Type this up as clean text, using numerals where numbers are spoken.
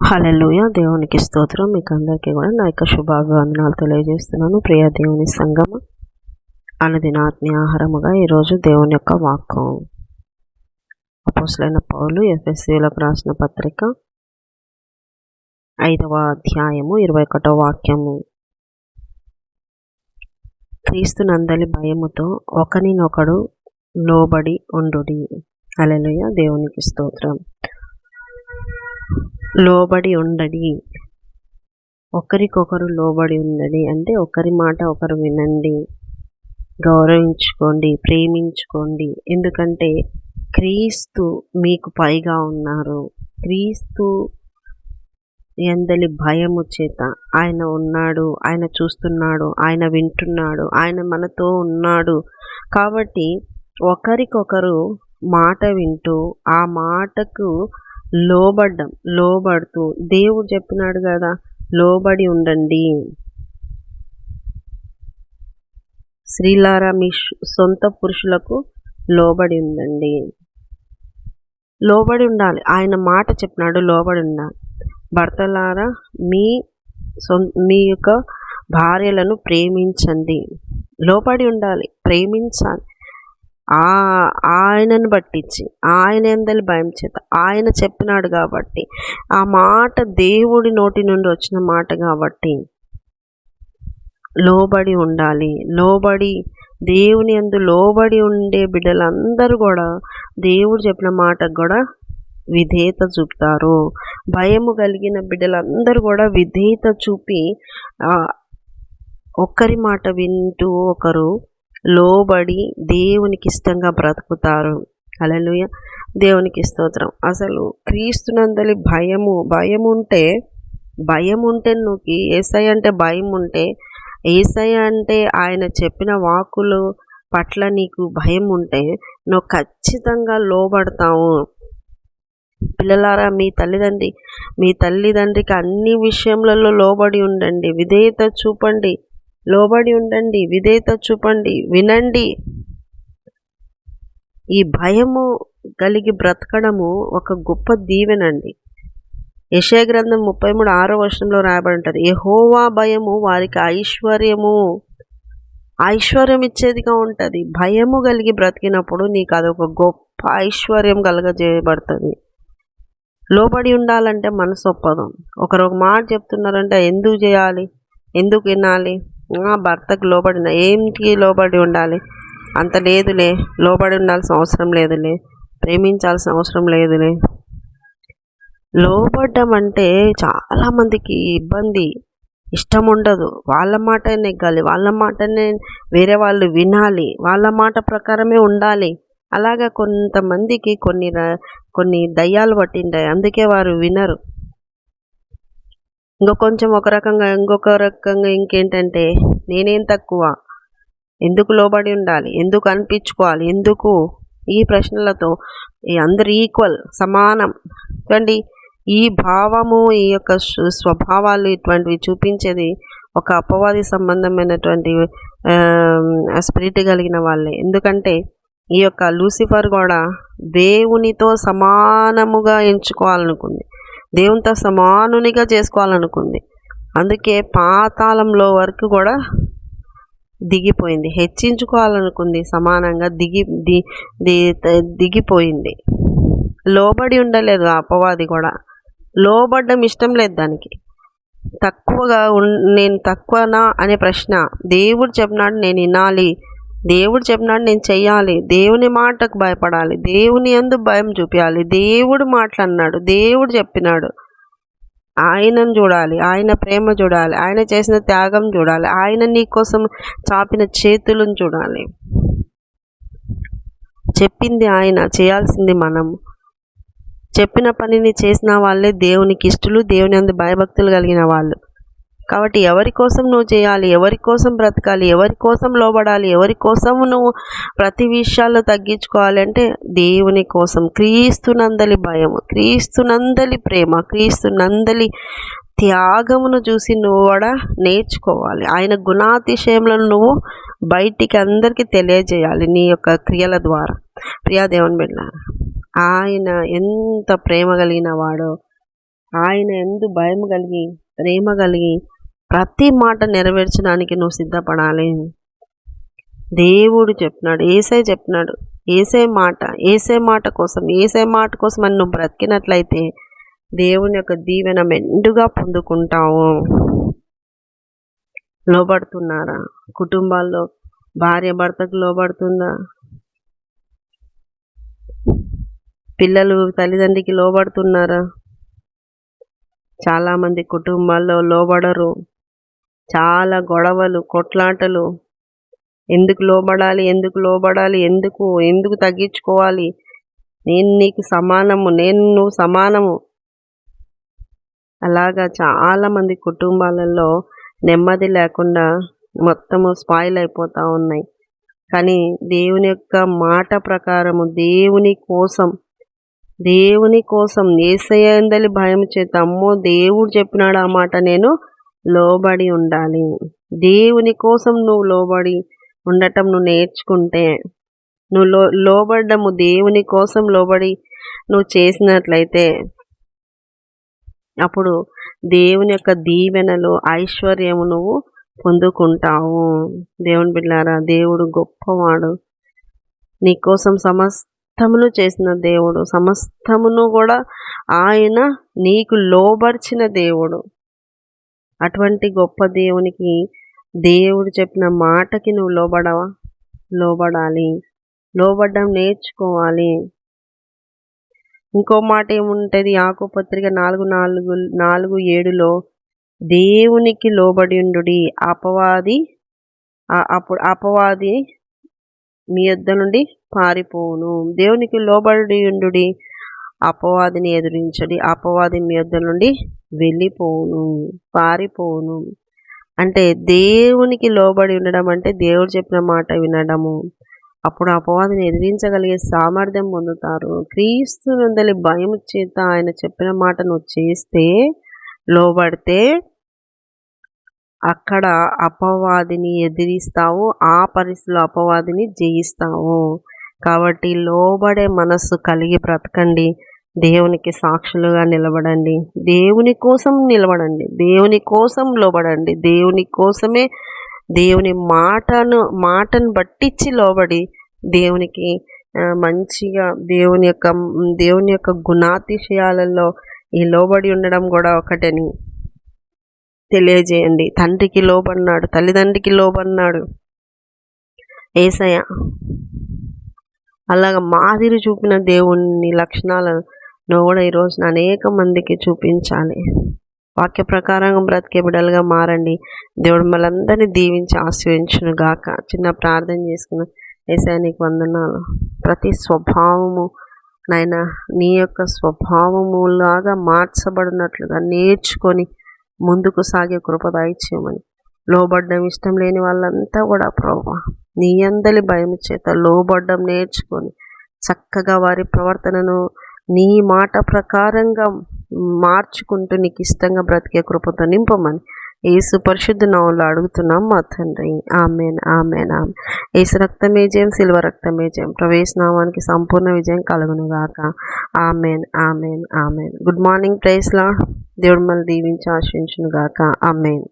హల్లెలూయా. దేవునికి స్తోత్రం. మీకు అందరికీ కూడా నా యొక్క శుభాభివందనాలు తెలియజేస్తున్నాను. ప్రియ దేవుని సంగమ అనుదిన ఆత్మీయ ఆహారముగా ఈరోజు దేవుని యొక్క వాక్యం అపోస్తలుడైన పౌలు ఎఫెసీయులకు రాసిన పత్రిక 5వ అధ్యాయము 21వ వాక్యము. క్రీస్తునందలి భయముతో ఒకనినొకడు లోబడి ఉండుడి. హల్లెలూయా. దేవునికి స్తోత్రం. లోబడి ఉండడి, ఒకరికొకరు లోబడి ఉండండి అంటే ఒకరి మాట ఒకరు వినండి, గౌరవించుకోండి, ప్రేమించుకోండి. ఎందుకంటే క్రీస్తు మీకు పైగా ఉన్నారు. క్రీస్తు యందలి భయము చేత ఆయన ఉన్నాడు, ఆయన చూస్తున్నాడు, ఆయన వింటున్నాడు, ఆయన మనతో ఉన్నాడు. కాబట్టి ఒకరికొకరు మాట వింటూ ఆ మాటకు లోబడుతూ దేవుడు చెప్పినాడు కదా, లోబడి ఉండండి. స్త్రీలారా మీ సొంత పురుషులకు లోబడి ఉండండి. లోబడి ఉండాలి. ఆయన మాట చెప్పినాడు, లోబడి ఉండాలి. భర్తలారా మీ యొక్క భార్యలను ప్రేమించండి. లోబడి ఉండాలి, ప్రేమించాలి. ఆయనను పట్టించి ఆయన ఎందలి భయం చేత ఆయన చెప్పినాడు కాబట్టి, ఆ మాట దేవుడి నోటి నుండి వచ్చిన మాట కాబట్టి లోబడి ఉండాలి. దేవుని యందు లోబడి ఉండే బిడ్డలందరూ కూడా దేవుడు చెప్పిన మాటకు కూడా విధేయత చూపుతారు. భయము కలిగిన బిడ్డలందరూ కూడా విధేయత చూపి ఒక్కరి మాట వింటూ ఒకరు లోబడి దేవునికి ఇష్టంగా బ్రతుకుతారు. హల్లెలూయా. దేవునికి స్తోత్రం. అసలు క్రీస్తునందలి భయం ఉంటే నువ్వు యేసయ్య అంటే భయం ఉంటే, యేసయ్య అంటే ఆయన చెప్పిన వాక్కులు పట్ల నీకు భయం ఉంటే నువ్వు ఖచ్చితంగా లోబడతావు. పిల్లలారా మీ తల్లిదండ్రికి అన్ని విషయములలో లోబడి ఉండండి, విధేయత చూపండి. లోబడి ఉండండి, విధేయత చూపండి, వినండి. ఈ భయము కలిగి బ్రతకడము ఒక గొప్ప దీవెనండి. యెషయా గ్రంథం 33:6 రాయబడి ఉంటుంది, యెహోవా భయము వారికి ఐశ్వర్యం ఇచ్చేదిగా ఉంటుంది. భయము కలిగి బ్రతికినప్పుడు నీకు అదొక గొప్ప ఐశ్వర్యం కలగజేయబడుతుంది. లోబడి ఉండాలంటే మనసు ఒప్పదు. ఒకరు ఒక మాట చెప్తున్నారంటే ఎందుకు చేయాలి, ఎందుకు వినాలి? భర్తకు లోబడిన ఏంటి లోబడి ఉండాలి? అంత లేదులే, లోబడి ఉండాల్సిన అవసరం లేదులే, ప్రేమించాల్సిన అవసరం లేదులే. లోబడ్డం అంటే చాలామందికి ఇబ్బంది, ఇష్టం ఉండదు. వాళ్ళ మాట నెగ్గాలి, వాళ్ళ మాటనే వేరే వాళ్ళు వినాలి, వాళ్ళ మాట ప్రకారమే ఉండాలి. అలాగా కొంతమందికి కొన్ని దయ్యాలు పట్టింటాయి, అందుకే వారు వినరు. ఇంకొక రకంగా ఇంకేంటంటే నేనేం తక్కువ, ఎందుకు లోబడి ఉండాలి, ఎందుకు అనిపించుకోవాలి, ఎందుకు ఈ ప్రశ్నలతో అందరు ఈక్వల్, సమానం. చూడండి, ఈ భావము, ఈ యొక్క స్వభావాలు ఇటువంటివి చూపించేది ఒక అపవాది సంబంధమైనటువంటి స్పిరిట్ కలిగిన వాళ్ళే. ఎందుకంటే ఈ యొక్క లూసిఫర్ కూడా దేవునితో సమానముగా ఎంచుకోవాలనుకుంది, దేవునితో సమానునిగా చేసుకోవాలనుకుంది. అందుకే పాతాళంలో వరకు కూడా దిగిపోయింది, హెచ్చించుకోవాలనుకుంది, సమానంగా దిగిపోయింది. లోబడి ఉండలేదు. అపవాది కూడా లోబడ్డం ఇష్టం లేదు దానికి. నేను తక్కువనా అనే ప్రశ్న. దేవుడు చెప్పినాడు నేను వినాలి, దేవుడు చెప్పినాడు నేను చెయ్యాలి, దేవుని మాటకు భయపడాలి, దేవుని యందు భయం చూపించాలి. దేవుడు మాట్లాడినాడు, దేవుడు చెప్పినాడు, ఆయనను చూడాలి, ఆయన ప్రేమ చూడాలి, ఆయన చేసిన త్యాగం చూడాలి, ఆయన నీ కోసం చాపిన చేతులను చూడాలి. చెప్పింది ఆయన, చేయాల్సింది మనం. చెప్పిన పనిని చేసిన వాళ్ళే దేవునికి ఇష్టలు, దేవుని యందు భయభక్తులు కలిగిన వాళ్ళు. కాబట్టి ఎవరి కోసం నువ్వు చేయాలి, ఎవరి కోసం బ్రతకాలి, ఎవరి కోసం లోబడాలి, ఎవరి కోసం నువ్వు ప్రతి విషయాల్లో తగ్గించుకోవాలి అంటే దేవుని కోసం. క్రీస్తునందలి భయము, క్రీస్తునందలి ప్రేమ, క్రీస్తునందలి త్యాగమును చూసి నువ్వు కూడా నేర్చుకోవాలి. ఆయన గుణాతిశయములను నువ్వు బయటికి అందరికీ తెలియజేయాలి నీ యొక్క క్రియల ద్వారా. ప్రియా దేవుని బిడ్డ, ఆయన ఎంత ప్రేమ కలిగిన వాడో, ఆయన యందు భయం కలిగి, ప్రేమ కలిగి ప్రతి మాట నెరవేర్చడానికి నువ్వు సిద్ధపడాలి. దేవుడు చెప్తున్నాడు, యేసయ్య చెప్తున్నాడు. యేసయ్య మాట కోసం అని నువ్వు బ్రతికినట్లయితే దేవుని యొక్క దీవెన మెండుగా పొందుకుంటావు. లోబడుతున్నారా? కుటుంబాల్లో భార్య భర్తకు లోబడుతుందా? పిల్లలు తల్లిదండ్రికి లోబడుతున్నారా? చాలామంది కుటుంబాల్లో లోబడరు. చాలా గొడవలు, కొట్లాటలు. ఎందుకు లోబడాలి, ఎందుకు తగ్గించుకోవాలి, నువ్వు సమానము. అలాగా చాలామంది కుటుంబాలలో నెమ్మది లేకుండా మొత్తము స్పాయిల్ అయిపోతూ ఉన్నాయి. కానీ దేవుని యొక్క మాట ప్రకారము దేవుని కోసం యేసయ్య యందలి భయం చేత, అమ్మో దేవుడు చెప్పినాడు ఆ మాట, నేను లోబడి ఉండాలి. దేవుని కోసం నువ్వు లోబడి ఉండటం నువ్వు నేర్చుకుంటే, నువ్వు లోబడ్డము దేవుని కోసం లోబడి నువ్వు చేసినట్లయితే అప్పుడు దేవుని యొక్క దీవెనలు, ఐశ్వర్యము నువ్వు పొందుకుంటావు. దేవుని బిడ్డలారా, దేవుడు గొప్పవాడు. నీకోసం సమస్తమును చేసిన దేవుడు, సమస్తమును కూడా ఆయన నీకు లోబర్చిన దేవుడు. అటువంటి గొప్ప దేవునికి, దేవుడు చెప్పిన మాటకి నువ్వు లోబడాలి. లోబడ్డం నేర్చుకోవాలి. ఇంకో మాట ఏముంటుంది? యాకోబు పత్రిక 4:7 దేవునికి లోబడిండుడి, అపవాది మీ యొద్ద నుండి పారిపోవును. దేవునికి లోబడిండుడి, అపవాదిని ఎదురించడి, అపవాది మీ యొద్ద నుండి వెళ్ళిపోవును, పారిపోవును. అంటే దేవునికి లోబడి ఉండడం అంటే దేవుడు చెప్పిన మాట వినడము. అప్పుడు అపవాదిని ఎదిరించగలిగే సామర్థ్యం పొందుతారు. క్రీస్తునందలి భయం చేత ఆయన చెప్పిన మాట నువ్వు చేస్తే, లోబడితే అక్కడ అపవాదిని ఎదిరిస్తావు, ఆ పరిస్థితిలో అపవాదిని జయిస్తావు. కాబట్టి లోబడే మనస్సు కలిగి బ్రతకండి. దేవునికి సాక్షులుగా నిలబడండి. దేవుని కోసం నిలబడండి. దేవుని కోసం లోబడండి. దేవుని కోసమే, దేవుని మాటను బట్టించి లోబడి దేవునికి మంచిగా దేవుని యొక్క గుణాతిశయాలలో ఈ లోబడి ఉండడం కూడా ఒకటని తెలియజేయండి. తండ్రికి లోబడినాడు, తల్లిదండ్రికి లోబడినాడు యేసయ్య. అలాగా మాదిరి చూపిన దేవుని లక్షణాలను నువ్వు కూడా ఈరోజున అనేక మందికి చూపించాలి. వాక్య ప్రకారంగా బ్రతికే బిడ్డలుగా మారండి. దేవుడు మనందరినీ దీవించి ఆశీర్వదించును గాక. చిన్న ప్రార్థన చేసుకున్న యేసయ్య నీకు వందనాలు. ప్రతి స్వభావము నాయన నీ యొక్క స్వభావములాగా మార్చబడినట్లుగా నేర్చుకొని ముందుకు సాగే కృప దయచేయమని, లోబడ్డం ఇష్టం లేని వాళ్ళంతా కూడా ప్రభువా నీ అందలి భయం చేత లోబడ్డం నేర్చుకొని చక్కగా వారి ప్రవర్తనను నీ మాట ప్రకారంగా మార్చుకుంటూ నీకు ఇష్టంగా బ్రతికే కృపతో నింపమని యేసు పరిశుద్ధ నామములో అడుగుతున్నాం మా తండ్రి. ఆమేన్, ఆమేన్, ఆమేన్. యేసు రక్తమే జయం, శిలువ రక్తమే జయం. ప్రవేశనామానికి సంపూర్ణ విజయం కలుగును గాక. Amen, amen, amen. Good morning, praise lord. దేవుడు మళ్ళీ దీవించి ఆశీర్వదించును గాక. ఆమేన్.